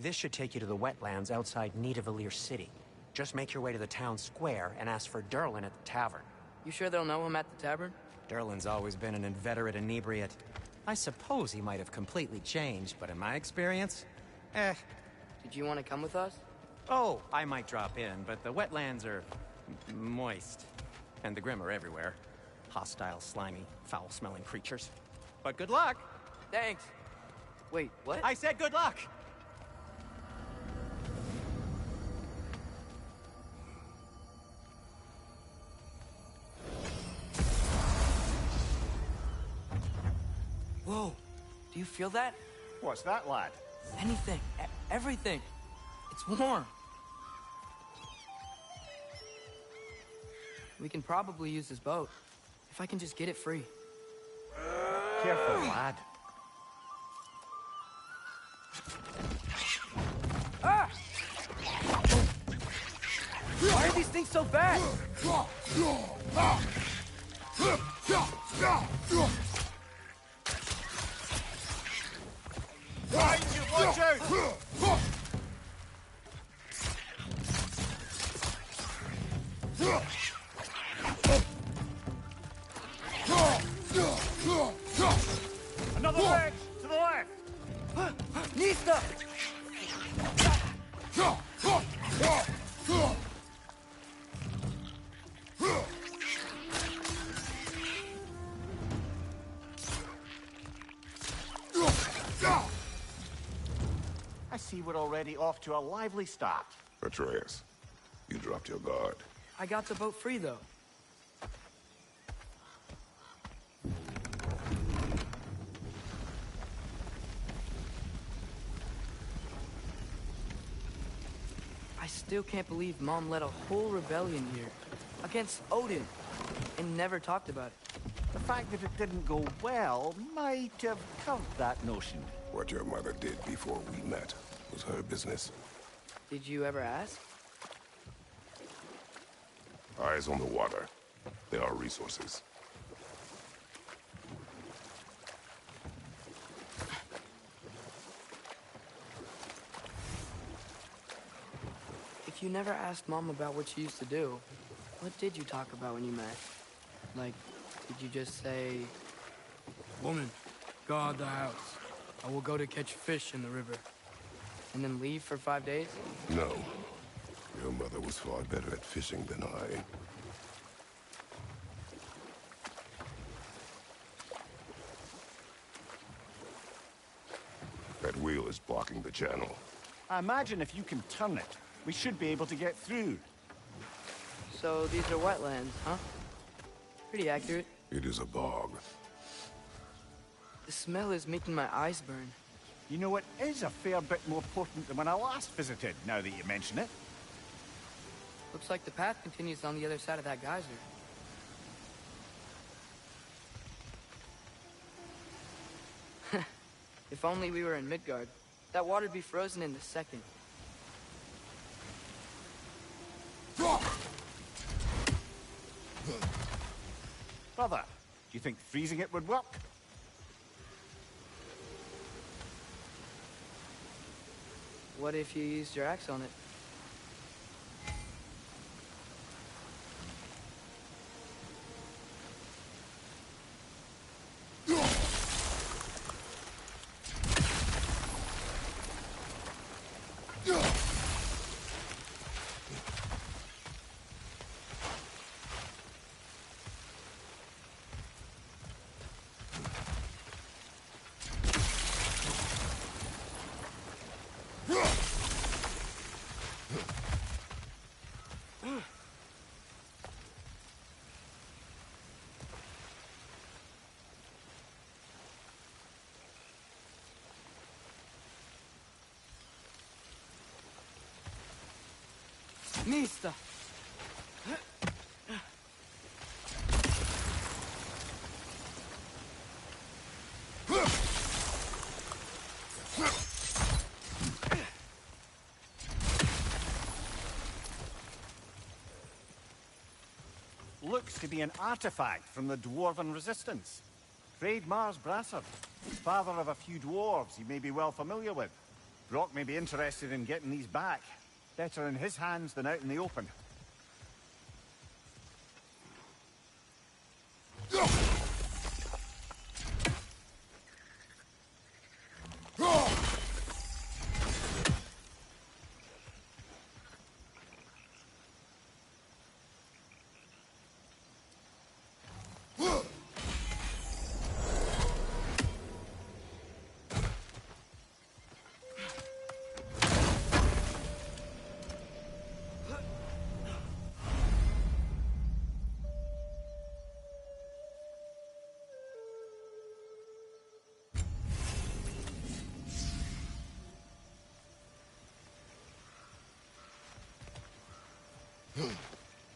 This should take you to the wetlands outside Nidavellir City. Just make your way to the town square and ask for Derlin at the tavern. You sure they'll know him at the tavern? Derlin's always been an inveterate inebriate. I suppose he might have completely changed, but in my experience, Did you want to come with us? Oh, I might drop in, but the wetlands are moist. And the Grim are everywhere. Hostile, slimy, foul-smelling creatures. But good luck! Thanks. Wait, what? I said good luck! Whoa, do you feel that? What's that, lad? Anything, everything. It's warm. We can probably use this boat, if I can just get it free. Careful, lad. Ah! Why are these things so bad? Watch out! Another ledge to the left! Nista! I see we're already off to a lively start. Atreus, you dropped your guard. I got the boat free, though. I still can't believe Mom led a whole rebellion here. Against Odin. And never talked about it. The fact that it didn't go well might have curved that notion. What your mother did before we met was her business. Did you ever ask? Eyes on the water. There are resources. If you never asked Mom about what she used to do, what did you talk about when you met? Like, did you just say... Woman, guard the house. I will go to catch fish in the river. And then leave for 5 days? No. Your mother was far better at fishing than I. That wheel is blocking the channel. I imagine if you can turn it, we should be able to get through. So these are wetlands, huh? Pretty accurate. It is a bog. The smell is making my eyes burn. You know, it is a fair bit more potent than when I last visited, now that you mention it. Looks like the path continues on the other side of that geyser. If only we were in Midgard. That water'd be frozen in a second. Brother, do you think freezing it would work? What if you used your axe on it? Mista! Looks to be an artifact from the Dwarven Resistance. Freyd Mars Brassard, father of a few dwarves you may be well familiar with. Brock may be interested in getting these back. Better in his hands than out in the open.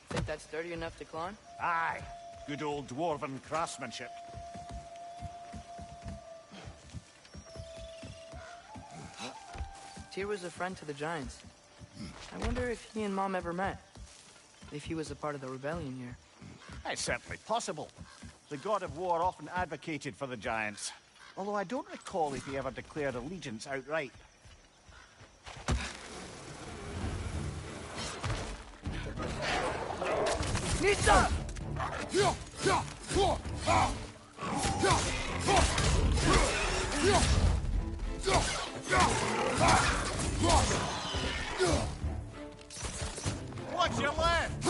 Think that's sturdy enough to climb? Aye. Good old dwarven craftsmanship. Tyr was a friend to the Giants. I wonder if he and Mom ever met. If he was a part of the rebellion here. It's certainly possible. The god of war often advocated for the Giants. Although I don't recall if he ever declared allegiance outright. Nisa! Watch your left!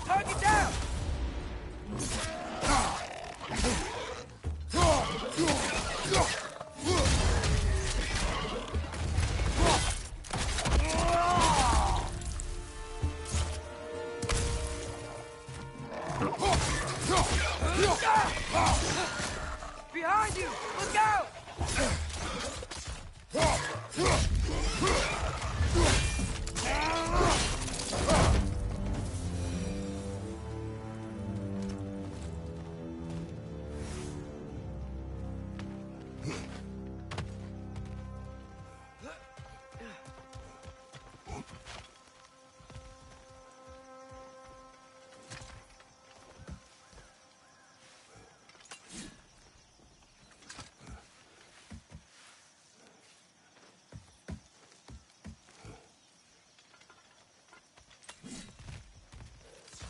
Target down! Behind you! Look out!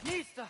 Nista!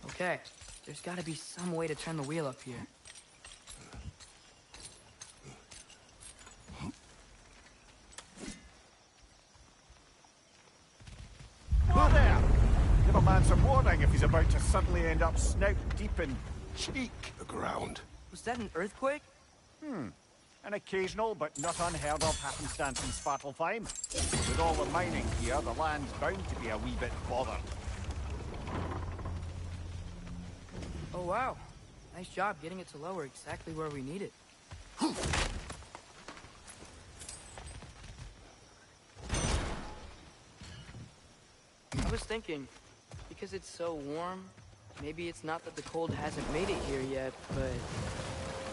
Okay, there's gotta be some way to turn the wheel up here. Whoa there! Give a man some warning if he's about to suddenly end up snout deep in cheek. The ground. Was that an earthquake? An occasional but not unheard of happenstance in Svartalfheim. With all the mining here, the land's bound to be a wee bit bothered. Oh wow, nice job getting it to lower exactly where we need it. I was thinking, because it's so warm, maybe it's not that the cold hasn't made it here yet, but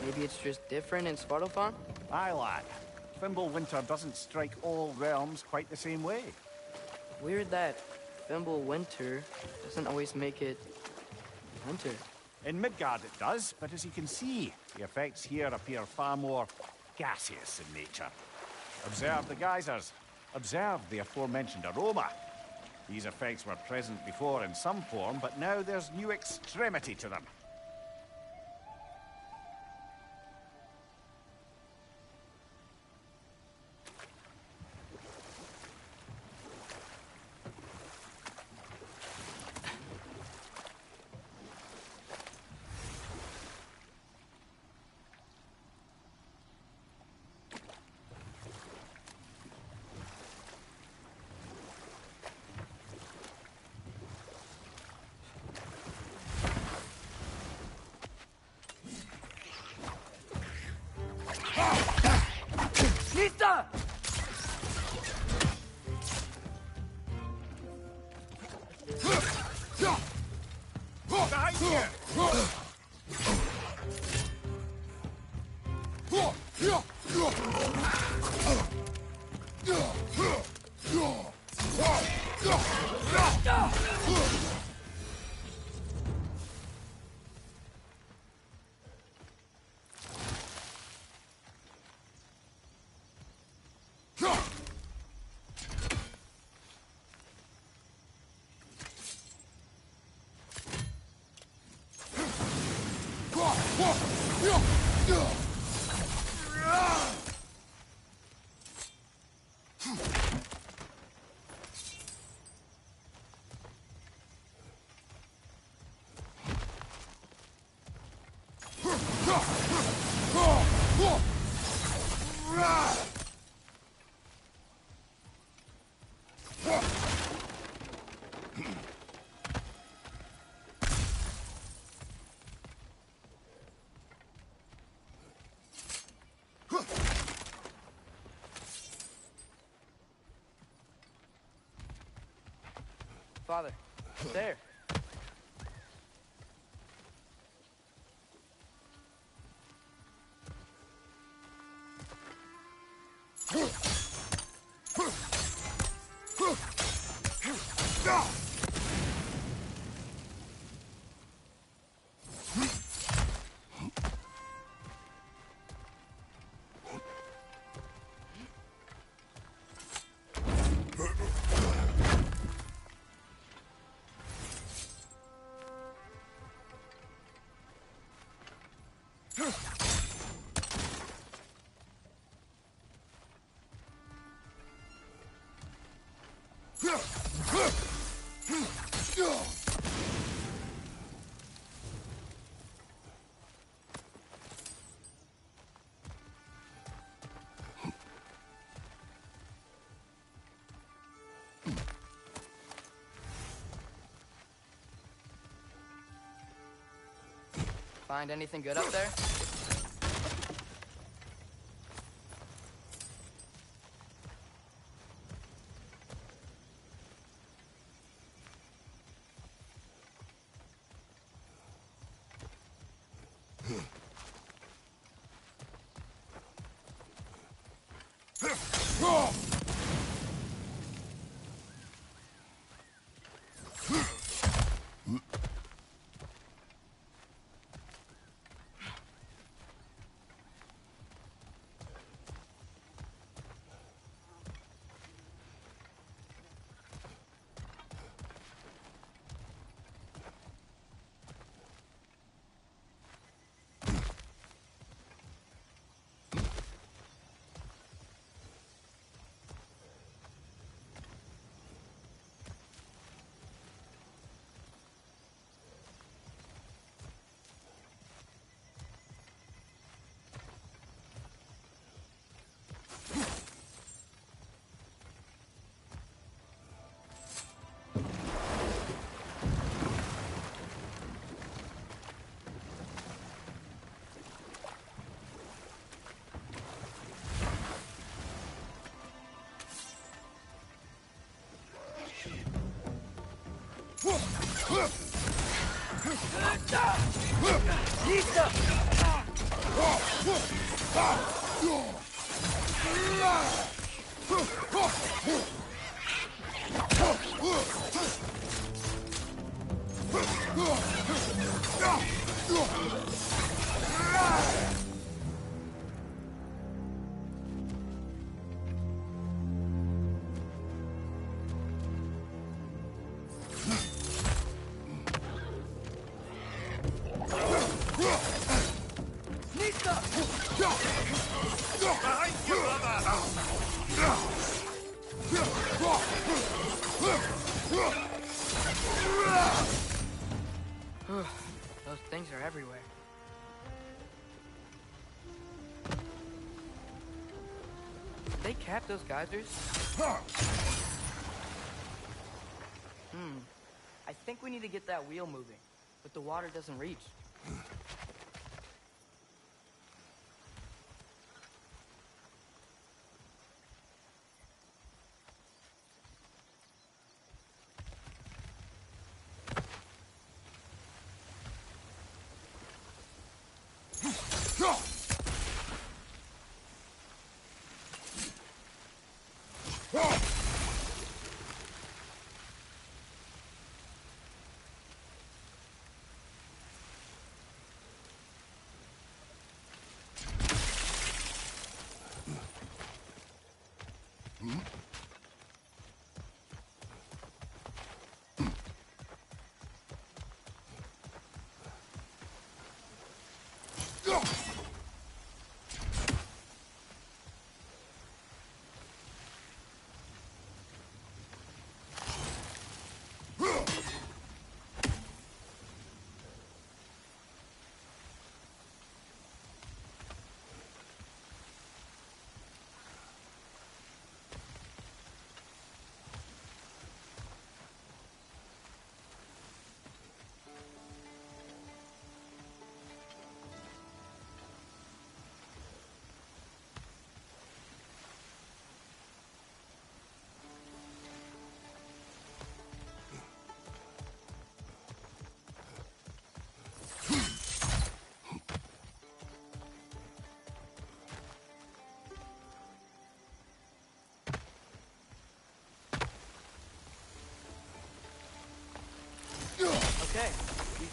maybe it's just different in Svartalfheim? Aye, lad. Winter doesn't strike all realms quite the same way. Weird that Winter doesn't always make it winter. In Midgard it does, but as you can see, the effects here appear far more gaseous in nature. Observe the geysers. Observe the aforementioned aroma. These effects were present before in some form, but now there's new extremity to them. Father, there. Find anything good up there? Those things are everywhere. Did they cap those geysers? I think we need to get that wheel moving, but the water doesn't reach.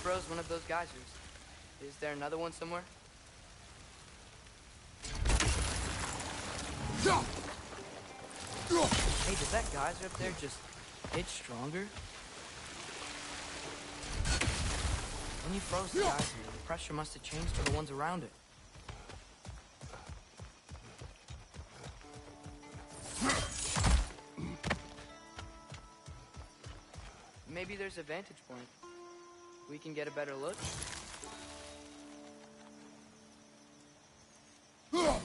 froze one of those geysers. Is there another one somewhere? Hey, did that geyser up there just get stronger? When you froze the geyser, the pressure must have changed for the ones around it. Maybe there's a vantage point. We can get a better look. Dad,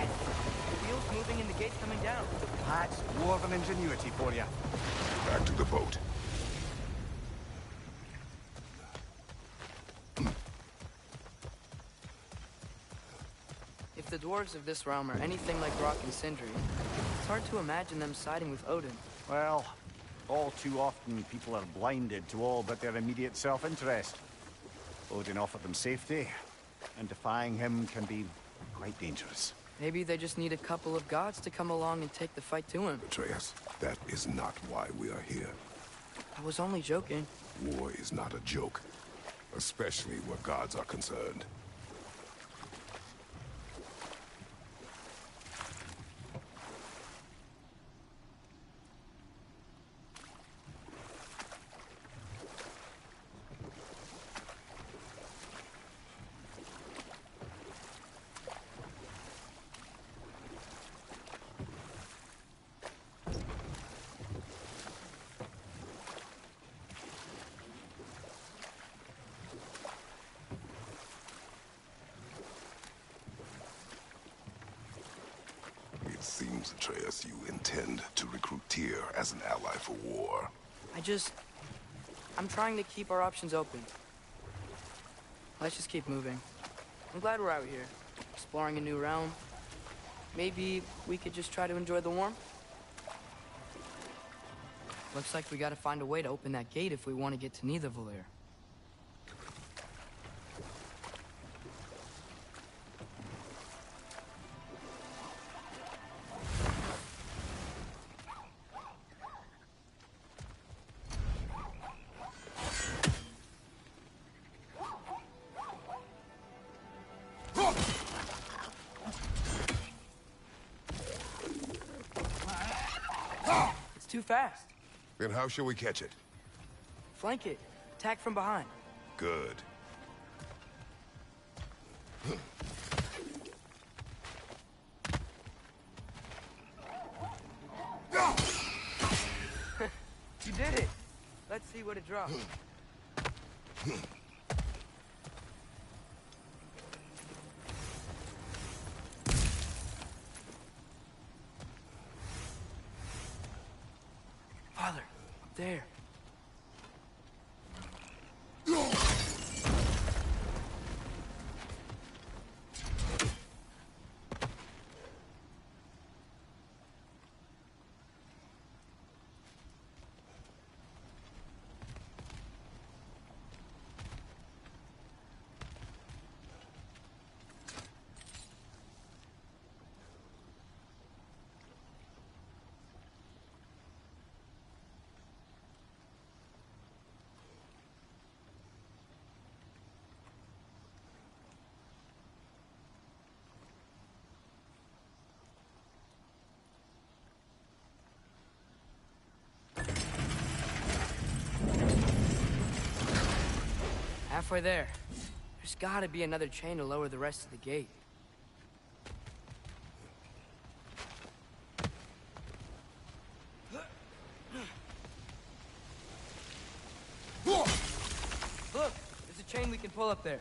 the wheel's moving and the gate's coming down. That's more than ingenuity for you. Back to the boat. If the dwarves of this realm are anything like Rock and Sindri, it's hard to imagine them siding with Odin. Well, all too often people are blinded to all but their immediate self-interest. Odin offered them safety, and defying him can be quite dangerous. Maybe they just need a couple of gods to come along and take the fight to him. Atreus, that is not why we are here. I was only joking. War is not a joke, especially where gods are concerned. It seems, Atreus, you intend to recruit Tyr as an ally for war. I'm trying to keep our options open. Let's just keep moving. I'm glad we're out here, exploring a new realm. Maybe we could just try to enjoy the warmth? Looks like we gotta find a way to open that gate if we want to get to Nidavellir. It's too fast. Then how shall we catch it? Flank it. Attack from behind. Good. You did it. Let's see what it drops. Father, up there. Halfway there. There's gotta be another chain to lower the rest of the gate. Look! There's a chain we can pull up there.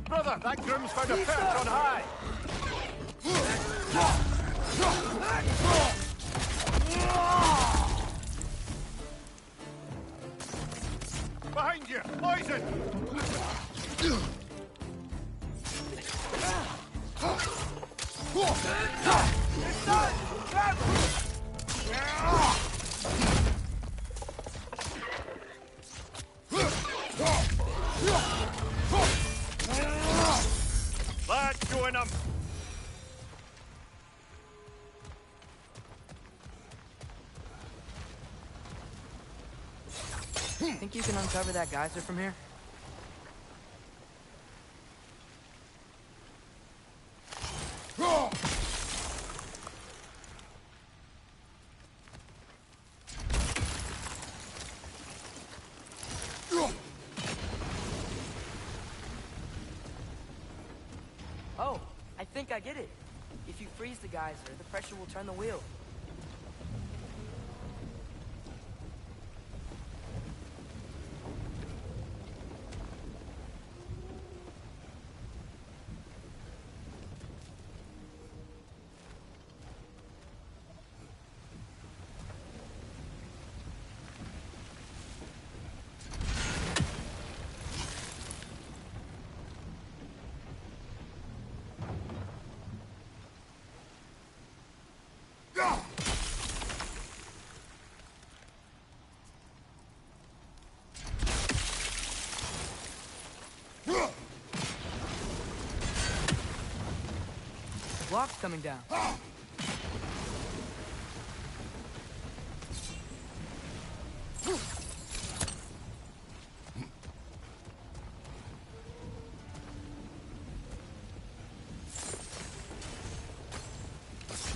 Brother, that groom's found a perch on high! Behind you! Poison! It's done! That's doing him! Think you can uncover that geyser from here? Oh, I think I get it. If you freeze the geyser, the pressure will turn the wheel. Block's coming down.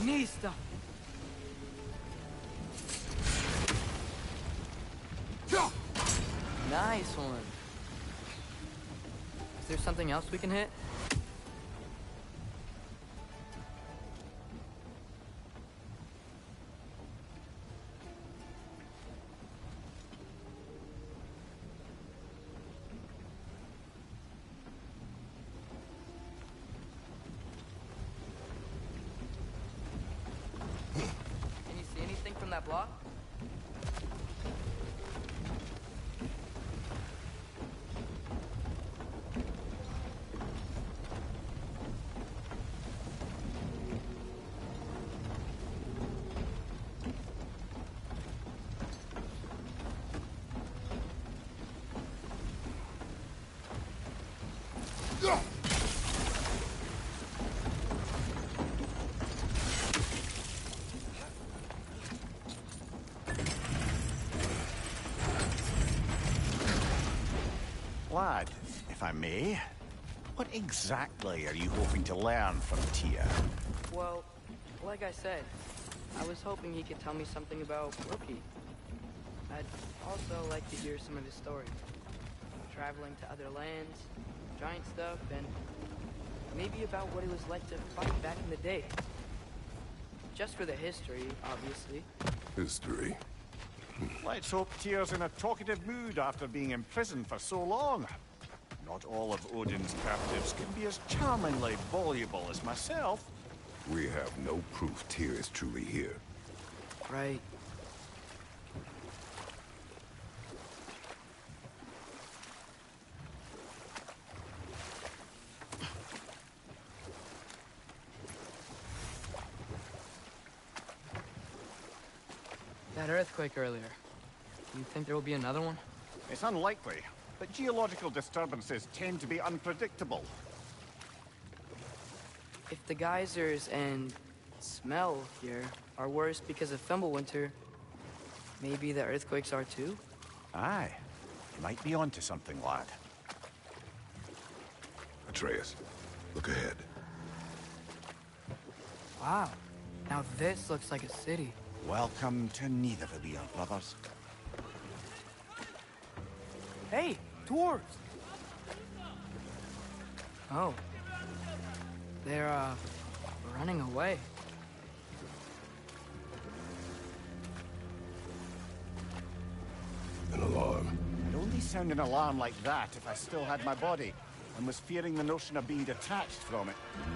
Knee stuff. Nice one. Is there something else we can hit? Can you see anything from that block? Lad, if I may, what exactly are you hoping to learn from Tyr? Well, like I said, I was hoping he could tell me something about Loki. I'd also like to hear some of his stories. Traveling to other lands, giant stuff, and maybe about what it was like to fight back in the day. Just for the history, obviously. History. Let's hope Tyr's in a talkative mood after being imprisoned for so long. Not all of Odin's captives can be as charmingly voluble as myself. We have no proof Tyr is truly here. Right. That earthquake earlier. Do you think there will be another one? It's unlikely, but geological disturbances tend to be unpredictable. If the geysers and smell here are worse because of Fimbulwinter, maybe the earthquakes are too? Aye. You might be onto something, lad. Atreus, look ahead. Wow. Now this looks like a city. Welcome to Nidavellir, brothers. Hey, dwarves! Oh. They're, running away. An alarm. It'd only sound an alarm like that if I still had my body, and was fearing the notion of being detached from it.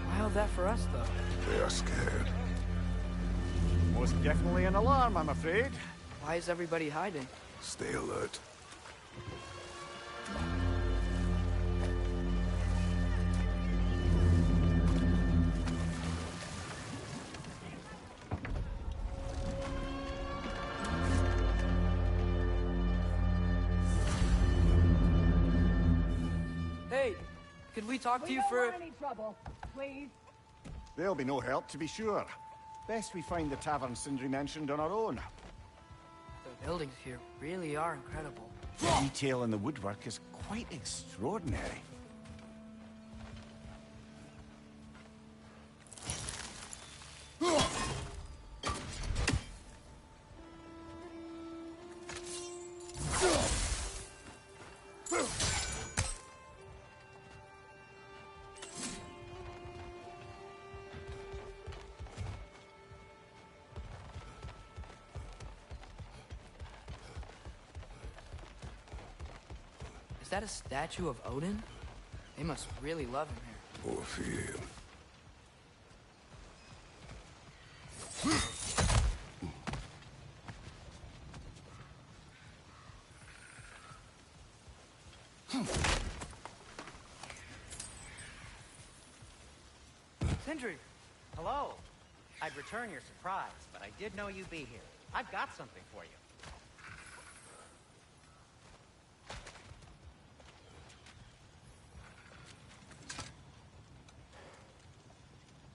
Wild that for us, though. They are scared. Most definitely an alarm, I'm afraid. Why is everybody hiding? Stay alert. Hey, could we talk to you for... any trouble, please. There'll be no help, to be sure. Best we find the tavern Sindri mentioned on our own. The buildings here really are incredible. The detail in the woodwork is quite extraordinary. Is that a statue of Odin? They must really love him here. Or fear him. Sindri! Hello. I'd return your surprise, but I did know you'd be here. I've got something for you.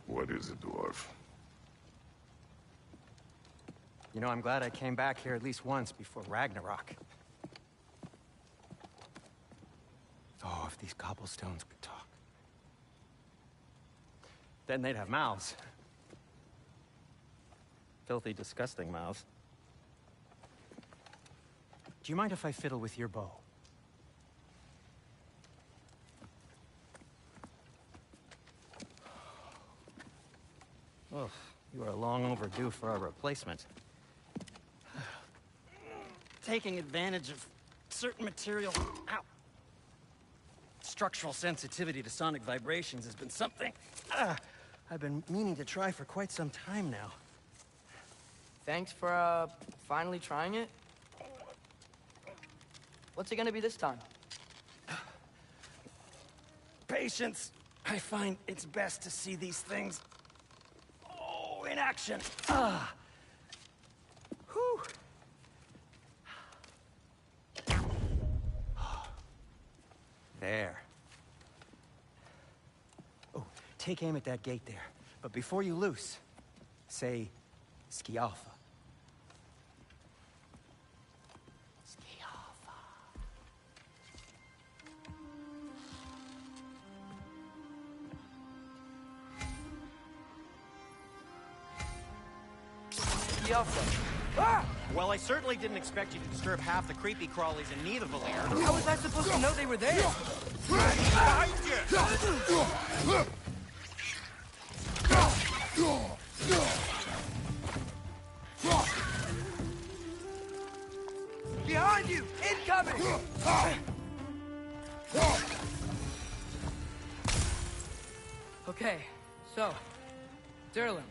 What is it, dwarf? You know, I'm glad I came back here at least once before Ragnarok. Oh, if these cobblestones could talk. Then they'd have mouths. Filthy, disgusting mouths. Do you mind if I fiddle with your bow? Oh, you are long overdue for a replacement. Taking advantage of certain material... Ow! Structural sensitivity to sonic vibrations has been something I've been meaning to try for quite some time now. Thanks for, finally trying it. What's it gonna be this time? Patience. I find it's best to see these things... in action. Whew. There. Oh, take aim at that gate there. But before you loose, say, Skialfa. Skialfa. Skialfa. Ah! Well, I certainly didn't expect you to disturb half the creepy crawlies in need of a lair. How was I supposed to know they were there? Behind Behind you! Incoming! Okay, so, Durlin.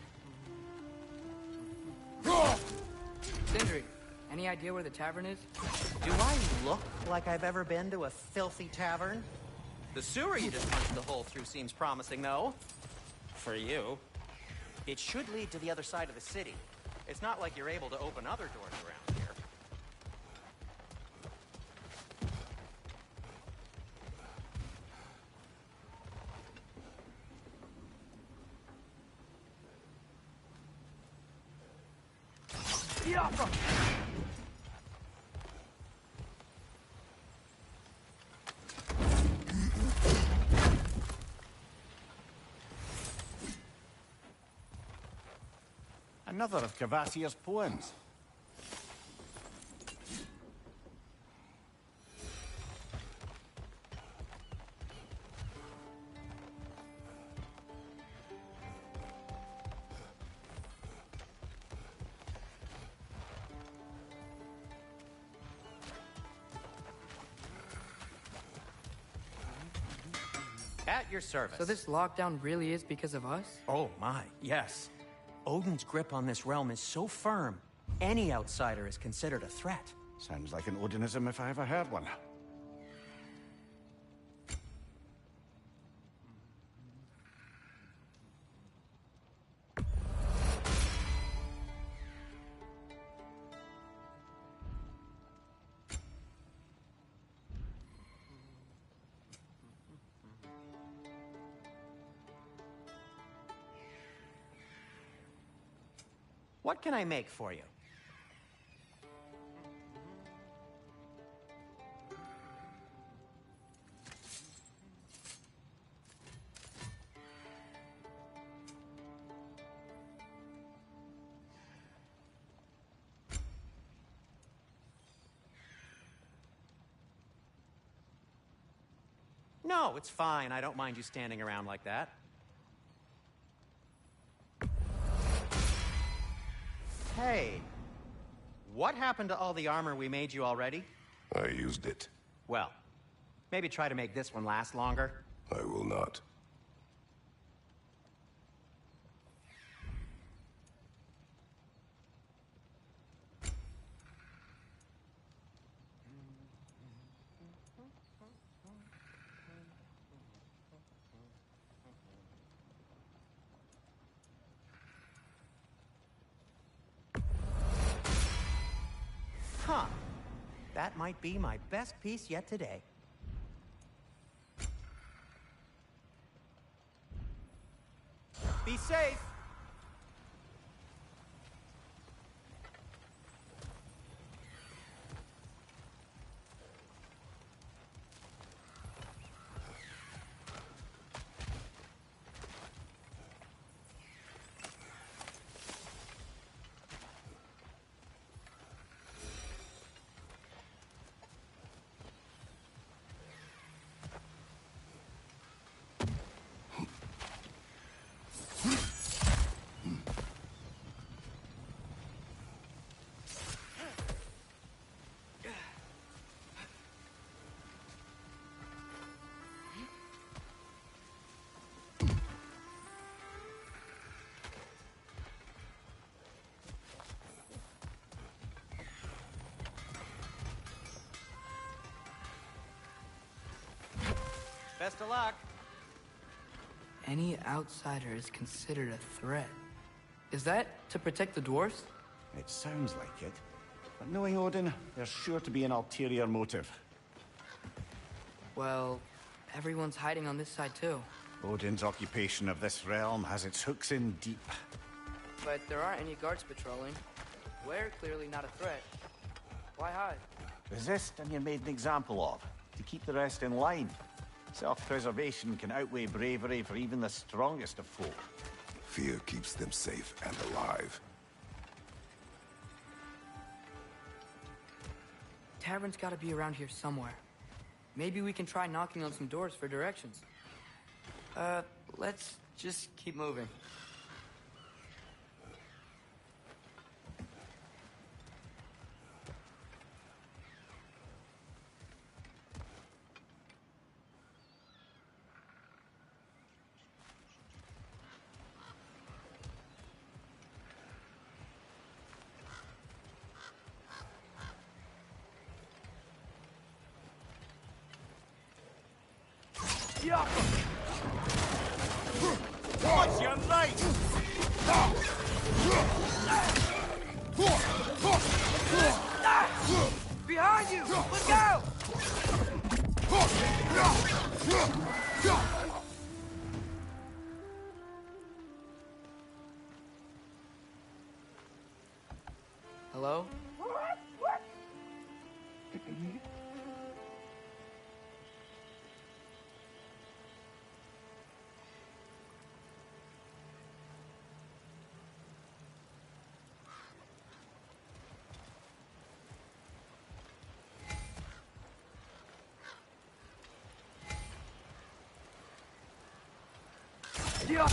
Sindri, any idea where the tavern is? Do I look like I've ever been to a filthy tavern? The sewer you just punched the hole through seems promising, though. For you. It should lead to the other side of the city. It's not like you're able to open other doors around here. Another of Kvasir's poems. At your service. So this lockdown really is because of us? Oh my, yes. Odin's grip on this realm is so firm, any outsider is considered a threat. Sounds like an Odinism if I ever heard one. What can I make for you? No, it's fine. I don't mind you standing around like that. Hey, what happened to all the armor we made you already? I used it. Well, maybe try to make this one last longer. I will not. Huh. That might be my best piece yet today. Be safe! Best of luck. Any outsider is considered a threat. Is that to protect the dwarfs? It sounds like it. But knowing Odin, there's sure to be an ulterior motive. Well, everyone's hiding on this side too. Odin's occupation of this realm has its hooks in deep. But there aren't any guards patrolling. We're clearly not a threat. Why hide? Resist and you're made an example of, to keep the rest in line. Self-preservation can outweigh bravery for even the strongest of folk. Fear keeps them safe and alive. Tavern's gotta be around here somewhere. Maybe we can try knocking on some doors for directions. Let's just keep moving. What's your light? Behind you! Look out! Hello? Yeah.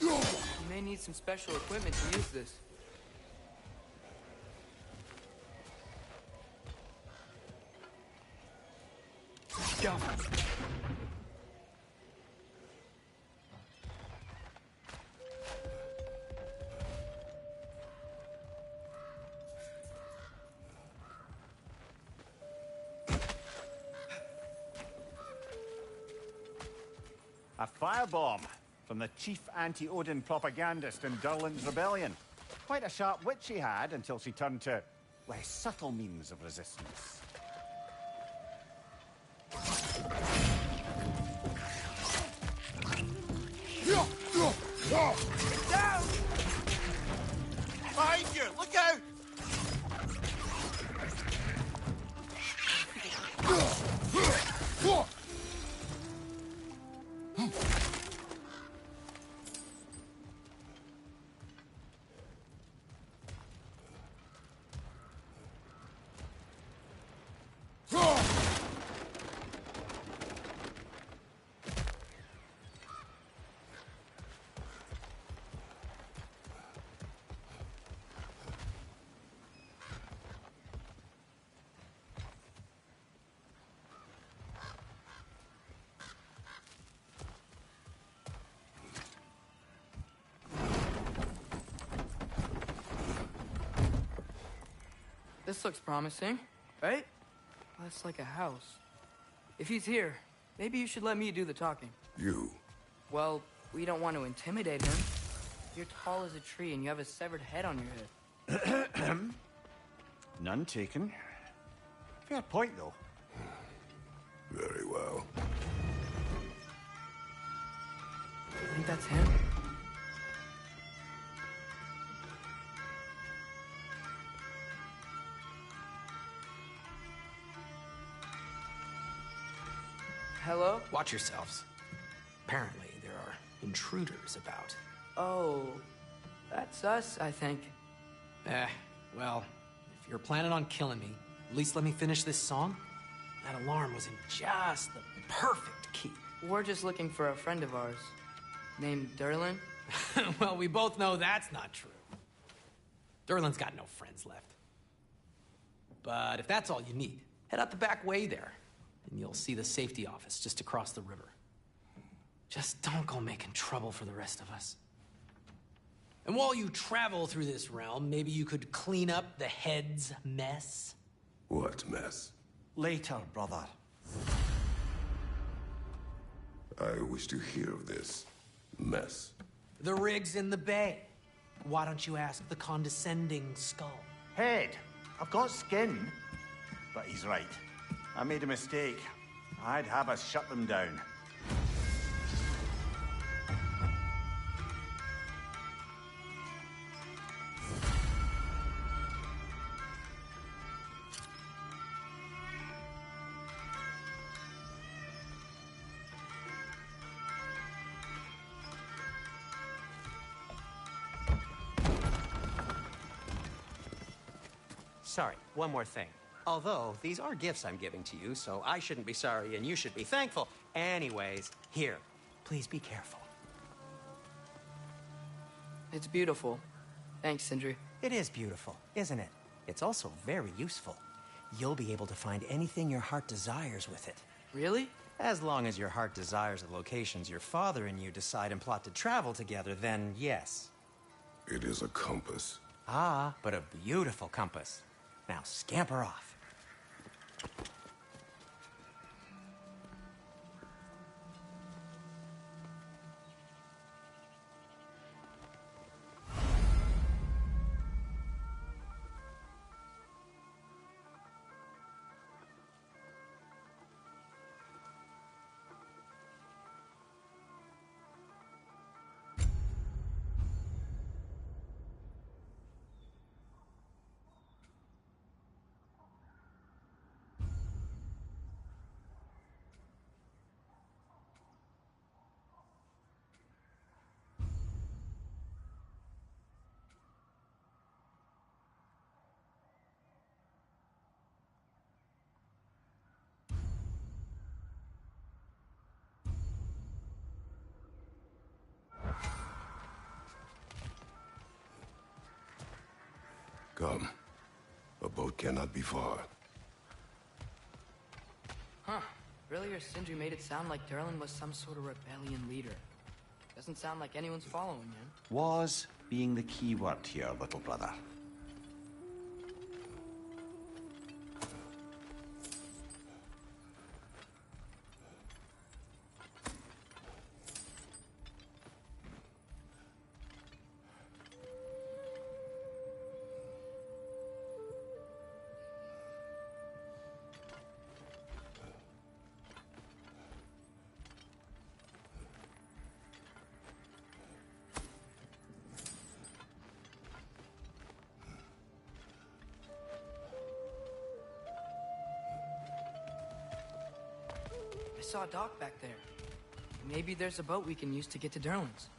You may need some special equipment to use this. Go. A firebomb from the chief anti-Odin propagandist in Durland's rebellion. Quite a sharp wit she had until she turned to less subtle means of resistance. Down! Behind you! Look out! This looks promising, right? That's like a house. If he's here, maybe you should let me do the talking. You? Well, we don't want to intimidate him. You're tall as a tree and you have a severed head on your head. None taken. Fair point, though. Very well. I think that's him. Hello? Watch yourselves. Apparently, there are intruders about. Oh, that's us, I think. Well, if you're planning on killing me, at least let me finish this song. That alarm was in just the perfect key. We're just looking for a friend of ours, named Derlin. Well, we both know that's not true. Derlin's got no friends left. But if that's all you need, head out the back way there, and you'll see the safety office just across the river. Just don't go making trouble for the rest of us. And while you travel through this realm, maybe you could clean up the head's mess? What mess? Later, brother. I wish to hear of this mess. The rig's in the bay. Why don't you ask the condescending skull? Head, I've got skin. But he's right. I made a mistake. I'd have us shut them down. Sorry, one more thing. Although, these are gifts I'm giving to you, so I shouldn't be sorry and you should be thankful. Anyways, here, please be careful. It's beautiful. Thanks, Sindri. It is beautiful, isn't it? It's also very useful. You'll be able to find anything your heart desires with it. Really? As long as your heart desires the locations your father and you decide and plot to travel together, then yes. It is a compass. Ah, but a beautiful compass. Now scamper off. Come. A boat cannot be far. Huh. Earlier, Sindri made it sound like Derlin was some sort of rebellion leader. Doesn't sound like anyone's following him. Was being the key word here, little brother. saw Doc back there. Maybe there's a boat we can use to get to Derlin's.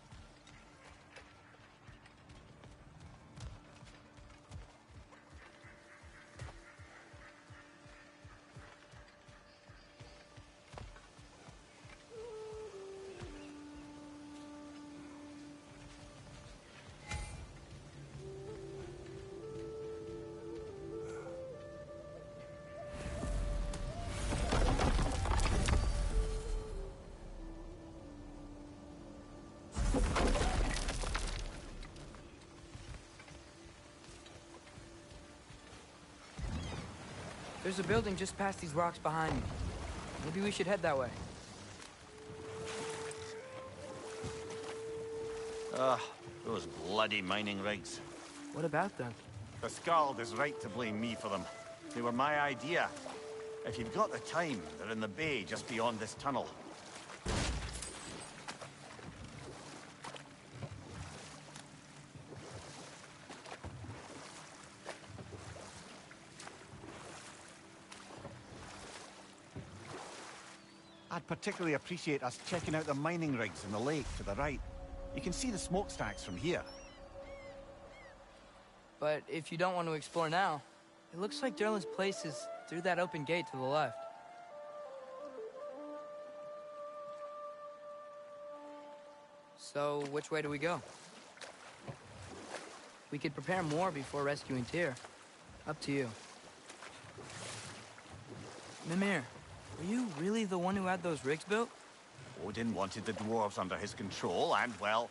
There's a building just past these rocks behind me. Maybe we should head that way. Those bloody mining rigs. What about them? The Skald is right to blame me for them. They were my idea. If you've got the time, they're in the bay just beyond this tunnel. I'd particularly appreciate us checking out the mining rigs in the lake to the right. You can see the smokestacks from here. But if you don't want to explore now, it looks like Derlin's place is through that open gate to the left. So, which way do we go? We could prepare more before rescuing Tyr. Up to you. Mimir, were you really the one who had those rigs built? Odin wanted the dwarves under his control, and, well,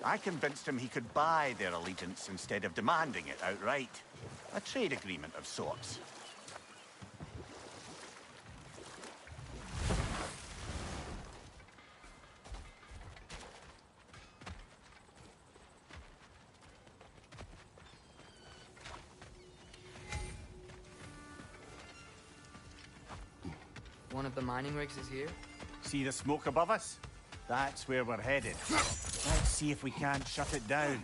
I convinced him he could buy their allegiance instead of demanding it outright. A trade agreement of sorts. One of the mining rigs is here? See the smoke above us? That's where we're headed. Let's see if we can't shut it down.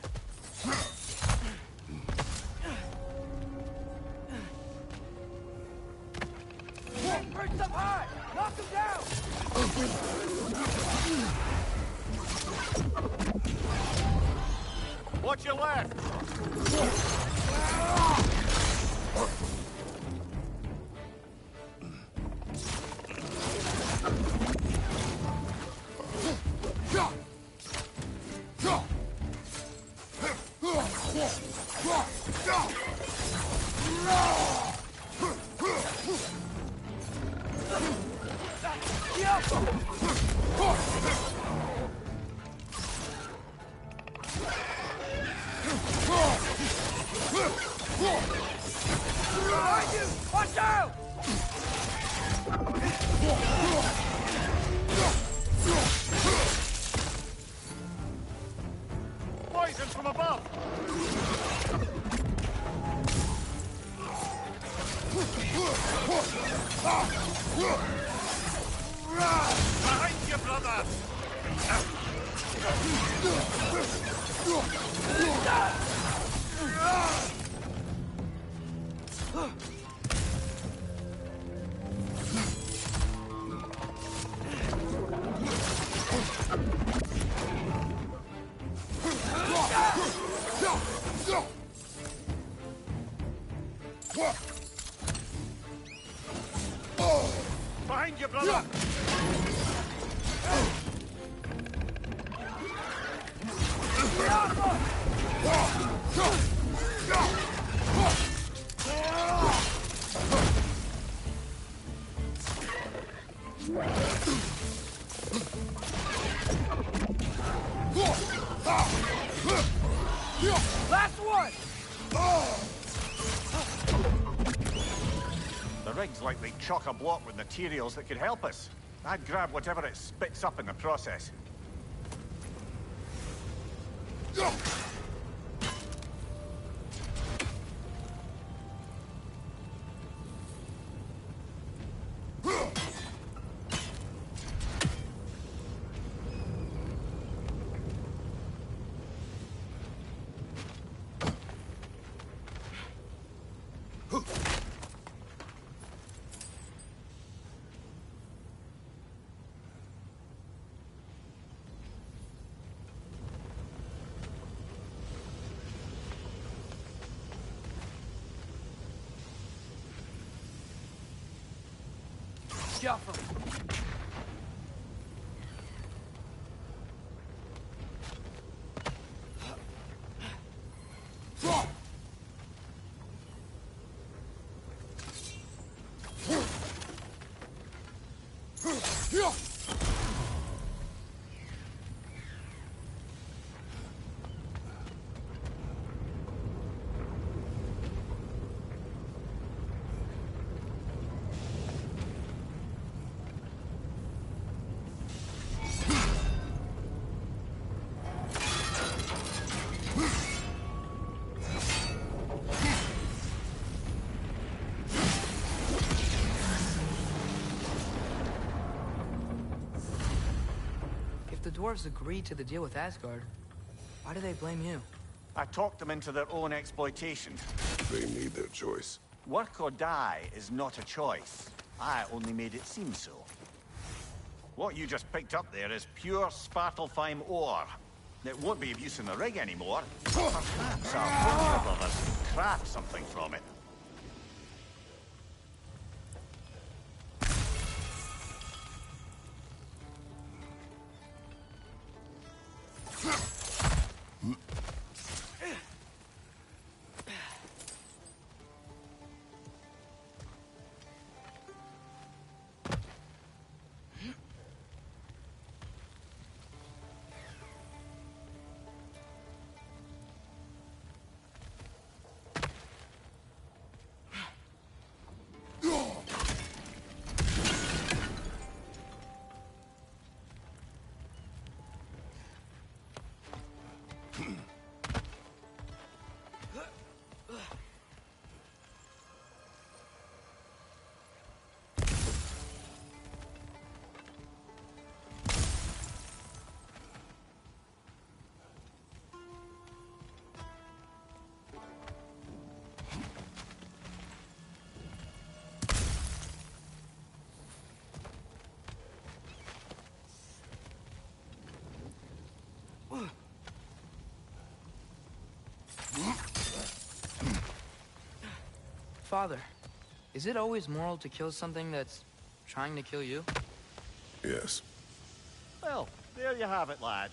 Bring them high! Knock them down! Watch your left! Watch out! Poison from above! Behind you, brother! Behind you, brother! Last one! The rig's likely chock-a-block with materials that could help us. I'd grab whatever it spits up in the process. Scuff him. The dwarves agreed to the deal with Asgard. Why do they blame you? I talked them into their own exploitation. They made their choice. Work or die is not a choice. I only made it seem so. What you just picked up there is pure Svartalfheim ore. It won't be of use in the rig anymore. Perhaps our Forger brothers can craft something from it. Father, is it always moral to kill something that's trying to kill you? Yes. Well, there you have it, lad.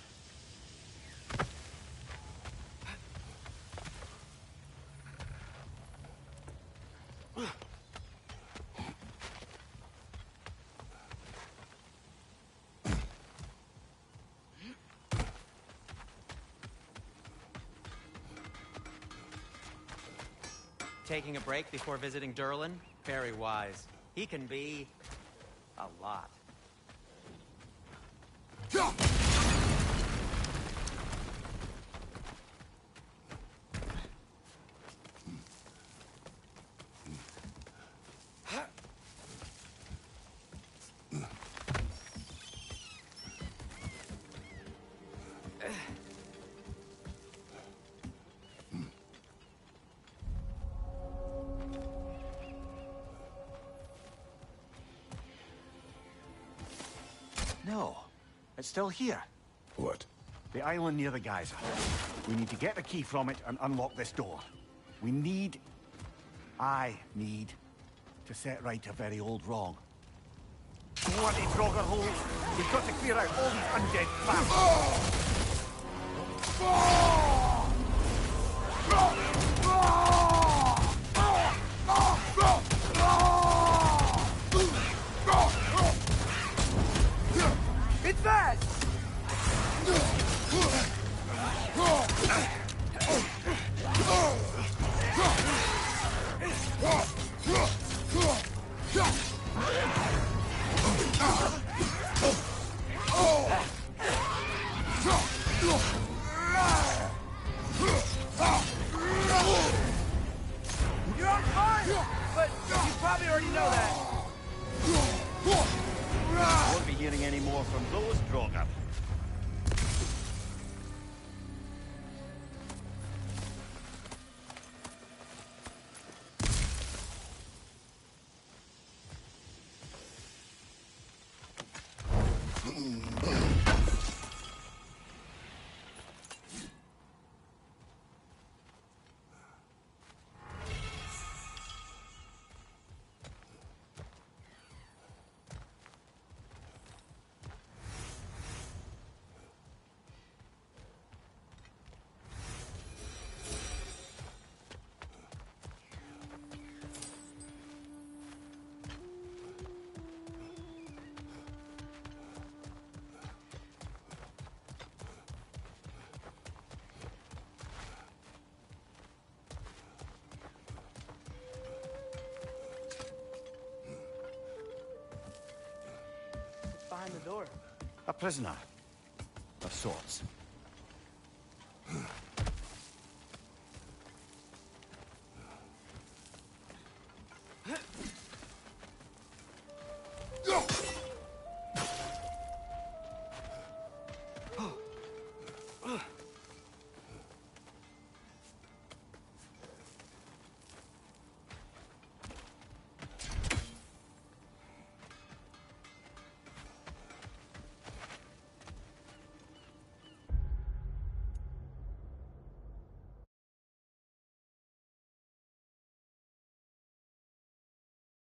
Taking a break before visiting Durlin? Very wise. He can be... a lot. No, it's still here. What? The island near the geyser. We need to get the key from it and unlock this door. I need to set right a very old wrong. Bloody Draugr holes! We've got to clear out all these undead bastards! It's fast! You're on fire! But you probably already know that. Won't be hearing any more from those Draugr. A prisoner. Of sorts.